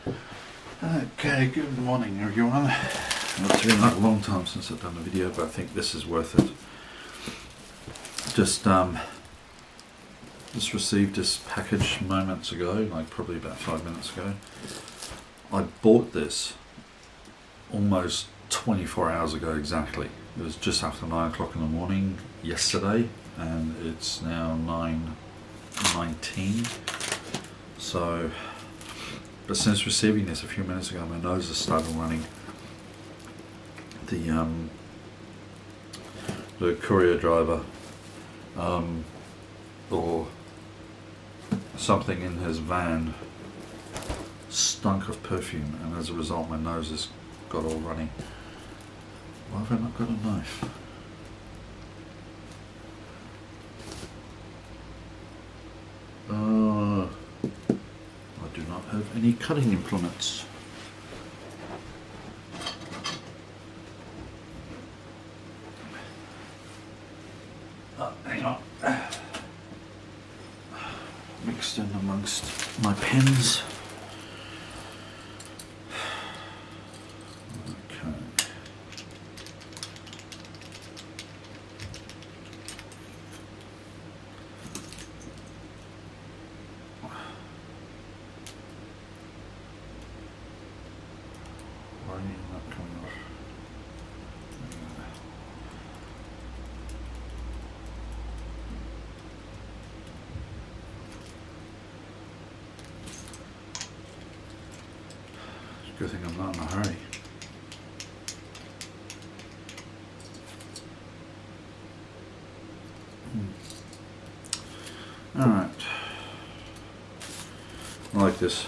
Okay, good morning everyone. It's been a long time since I've done a video, but I think this is worth it. Just received this package moments ago, like probably about 5 minutes ago. I bought this almost 24 hours ago exactly. It was just after 9 o'clock in the morning yesterday, and it's now 9:19. So, but since receiving this a few minutes ago, my nose has started running. The courier driver or something in his van stunk of perfume, and as a result my nose has got all runny. Why have I not got a knife? I do not have any cutting implements. Hang on. Mixed in amongst my pens. Okay. Why are you not coming off? Good thing I'm not in a hurry. Alright. I like this.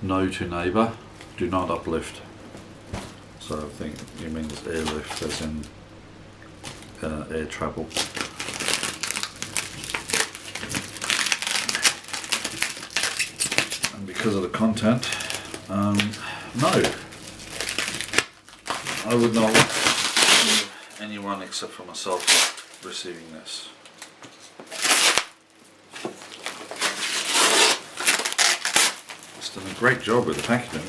No to neighbour, do not uplift. So I think it means airlift as in air travel. And because of the content, no, I would not want anyone except for myself receiving this. It's done a great job with the packaging.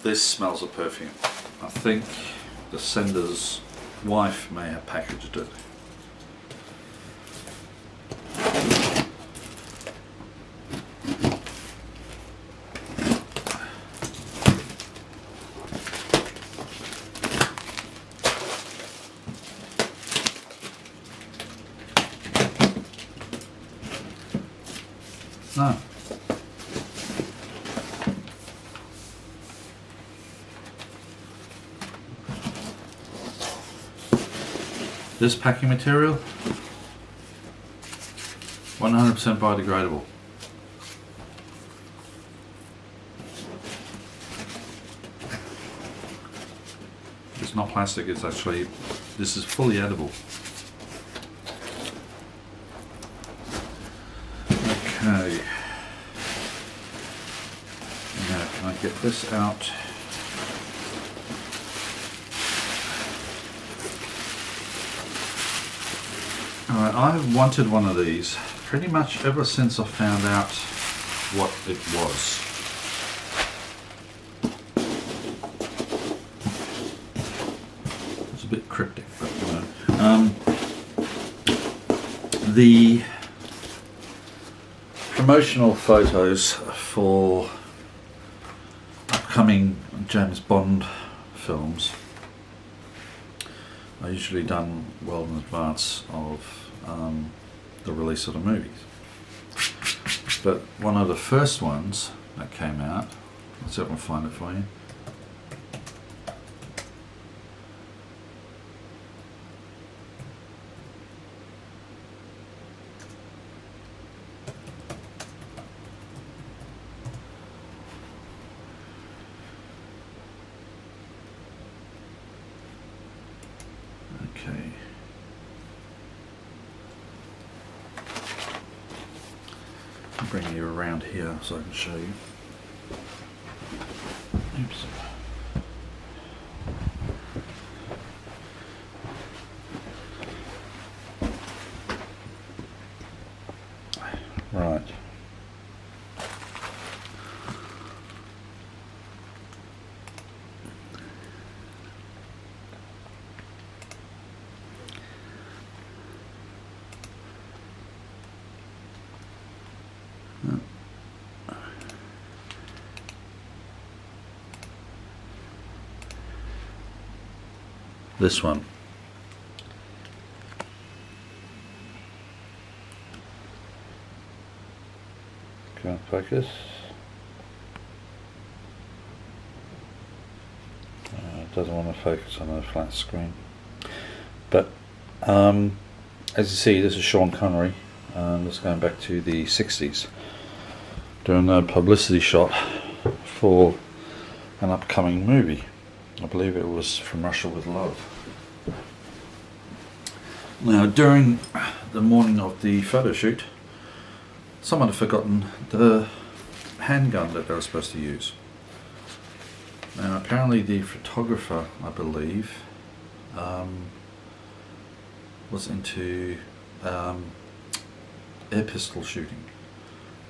This smells of perfume. I think the sender's wife may have packaged it. No. This packing material, 100% biodegradable. It's not plastic, it's actually, this is fully edible. Okay. Now, can I get this out? Alright, I've wanted one of these pretty much ever since I found out what it was. It's a bit cryptic, but you know. The promotional photos for upcoming James Bond films are usually done well in advance of the release of the movies. But one of the first ones that came out, let's see if I can find it for you. Okay. I'll bring you around here so I can show you. Oops. Right. This one. Can't focus. It doesn't want to focus on a flat screen. But as you see, this is Sean Connery. This is going back to the 60s, doing a publicity shot for an upcoming movie. I believe it was From Russia with Love. Now, during the morning of the photo shoot, someone had forgotten the handgun that they were supposed to use. Now, apparently the photographer, I believe, was into air pistol shooting,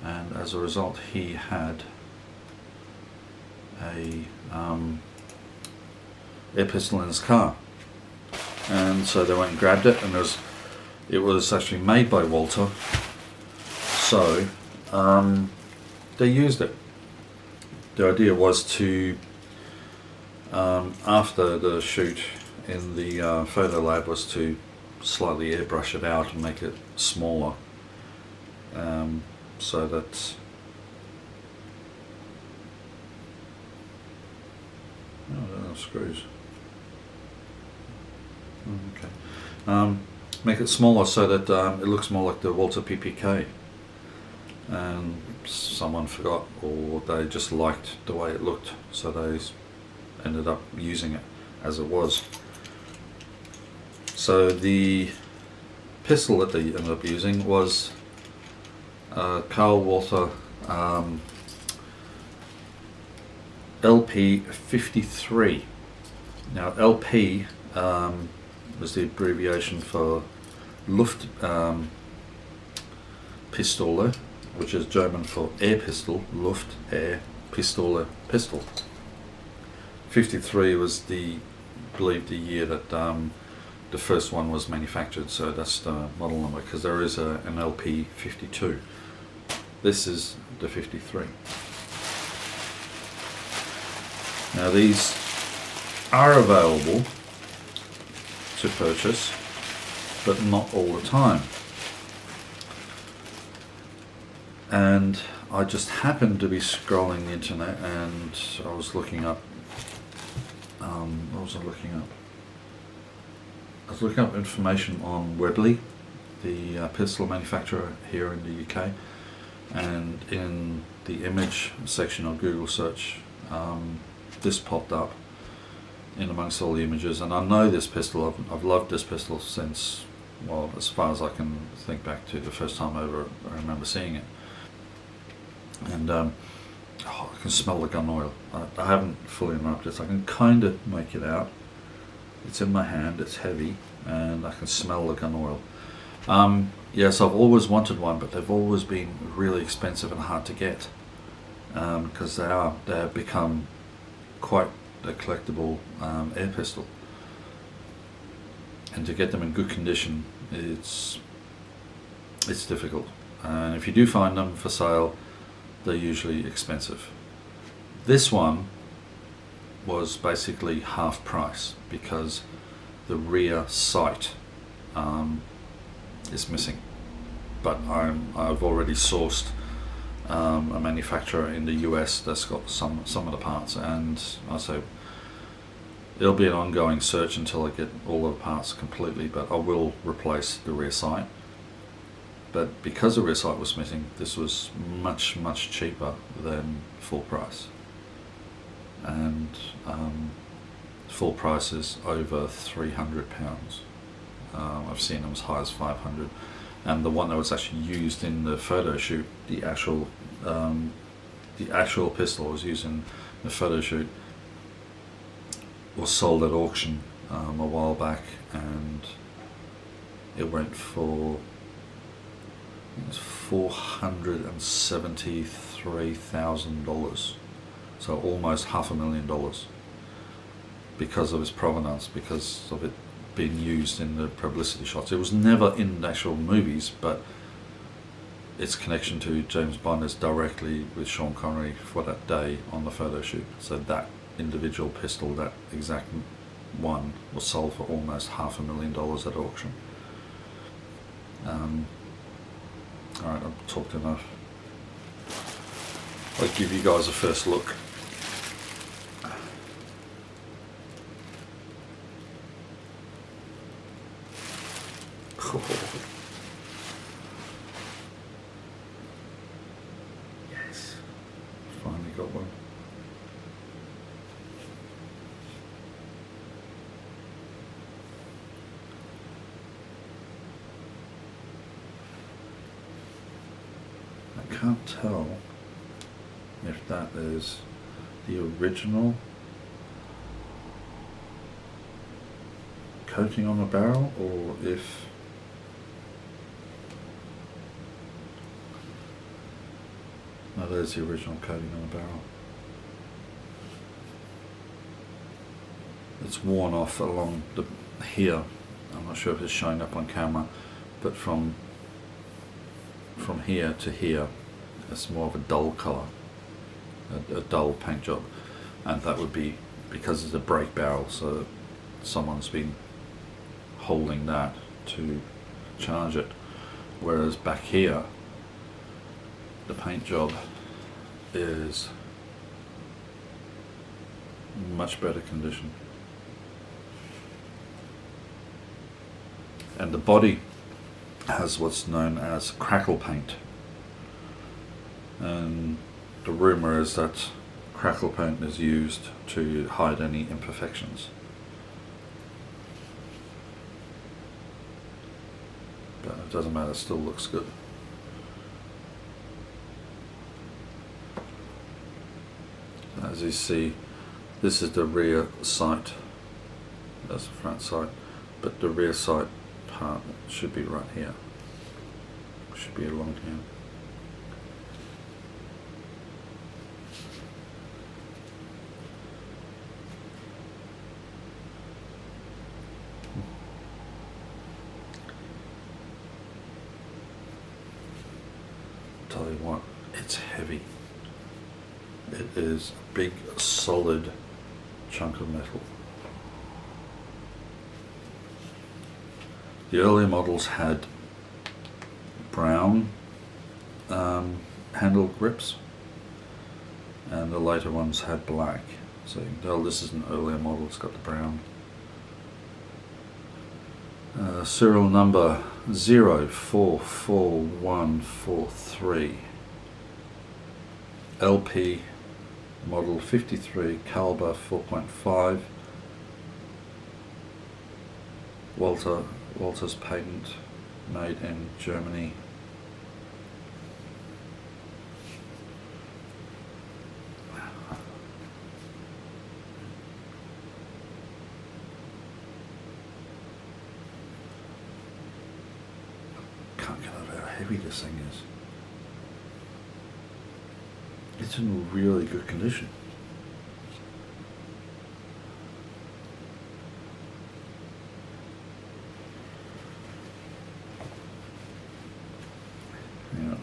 and as a result he had a air pistol in his car, and so they went and grabbed it, and it was actually made by Walter, so they used it. The idea was to after the shoot in the photo lab was to slightly airbrush it out and make it smaller, so that screws. Okay. Make it smaller so that it looks more like the Walter PPK, and someone forgot, or they just liked the way it looked, so they ended up using it as it was. So the pistol that they ended up using was Carl Walter LP-53. Now LP was the abbreviation for Luft Pistole, which is German for air pistol, Luft, air, Pistole, pistol. 53 was believed the year that the first one was manufactured, so that's the model number, because there is an LP-52. This is the 53. Now these are available to purchase, but not all the time. And I just happened to be scrolling the internet, and I was looking up, what was I looking up? I was looking up information on Webley, the pistol manufacturer here in the UK, and in the image section of Google search, this popped up in amongst all the images, and I know this pistol. I've loved this pistol since, well, as far as I can think back to the first time I remember seeing it. And I can smell the gun oil. I haven't fully unwrapped it, so I can kind of make it out. It's in my hand, it's heavy, and I can smell the gun oil. Yes, I've always wanted one, but they've always been really expensive and hard to get, because they have become quite a collectible air pistol, and to get them in good condition, it's difficult. And if you do find them for sale, they're usually expensive. This one was basically half price because the rear sight is missing, but I've already sourced a manufacturer in the US that's got some of the parts, and I say it'll be an ongoing search until I get all of the parts completely, but I will replace the rear sight. But because the rear sight was missing, this was much cheaper than full price, and full price is over £300. I've seen them as high as 500. And the one that was actually used in the photo shoot, the actual pistol was used in the photo shoot, was sold at auction a while back, and it went for $473,000, so almost $500,000, because of its provenance, because of it being used in the publicity shots. It was never in the actual movies, but its connection to James Bond is directly with Sean Connery for that day on the photo shoot. So that individual pistol, that exact one, was sold for almost $500,000 at auction. Alright, I've talked enough. I'll give you guys a first look. Yes, finally got one. I can't tell if that is the original coating on the barrel, or if no, there's the original coating on the barrel. It's worn off along the here. I'm not sure if it's showing up on camera, but from here to here, it's more of a dull colour, a dull paint job, and that would be because it's a break barrel, so someone's been holding that to charge it. Whereas back here, the paint job is much better condition, and the body has what's known as crackle paint, and the rumour is that crackle paint is used to hide any imperfections. But it doesn't matter, it still looks good. As you see, this is the rear sight, that's the front sight, but the rear sight part should be right here, should be along here. Tell you what, it's heavy. It is a big solid chunk of metal. The earlier models had brown handle grips, and the later ones had black. So you can tell this is an earlier model, it's got the brown. Serial number 044143. LP model 53 caliber 4.5. Walter's patent, made in Germany. Can't get over how heavy this thing is. It's in really good condition.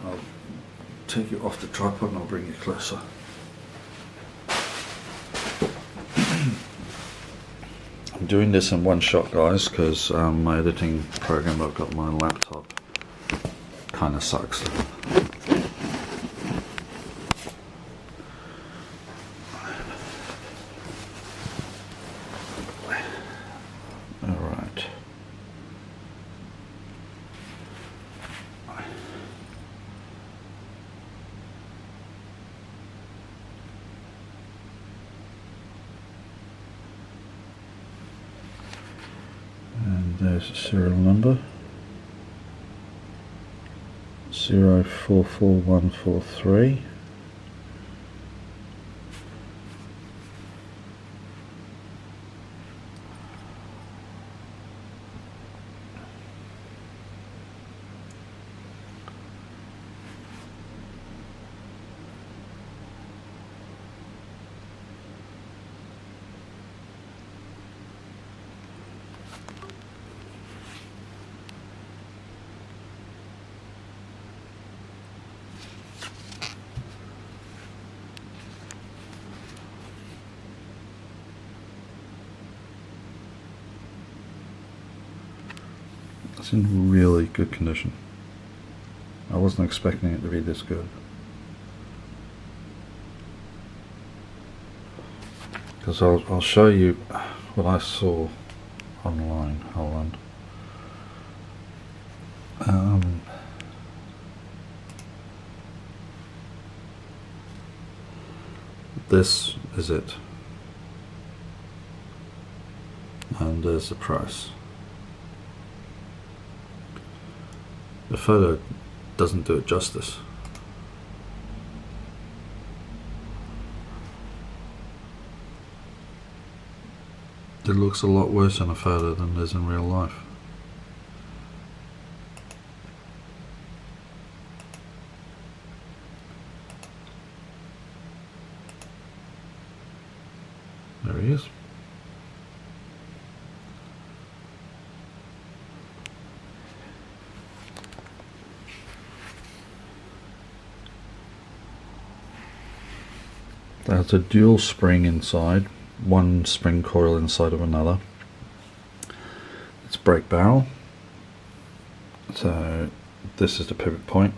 I'll take you off the tripod and I'll bring you closer. I'm doing this in one shot, guys, because my editing program I've got on my laptop kind of sucks. Alright. And there's a serial number 044143. It's in really good condition. I wasn't expecting it to be this good. Because I'll show you what I saw online. Hold on. This is it. And there's the price. The photo doesn't do it justice. It looks a lot worse in a photo than it is in real life. There he is. There's a dual spring inside, one spring coil inside of another. It's brake barrel. So this is the pivot point.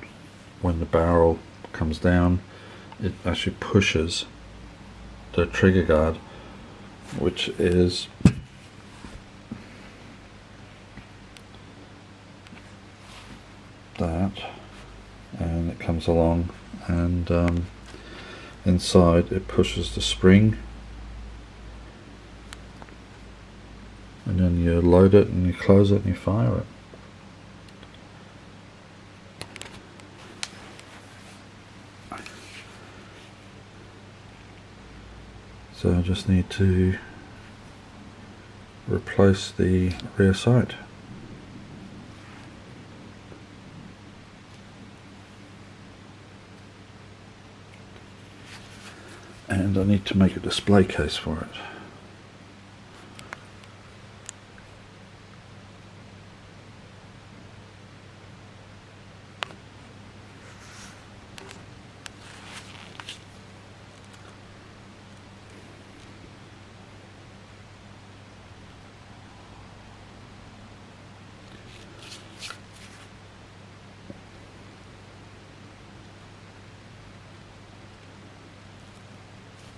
When the barrel comes down, it actually pushes the trigger guard, which is that, and it comes along, and inside it pushes the spring, and then you load it and you close it and you fire it. So I just need to replace the rear sight. And I need to make a display case for it.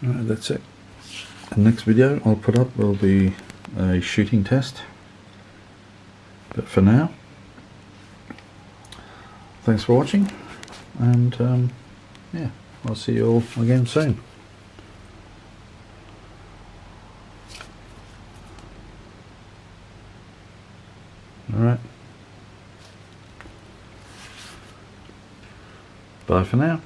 Alright, that's it. The next video I'll put up will be a shooting test. But for now, thanks for watching, and yeah, I'll see you all again soon. Alright. Bye for now.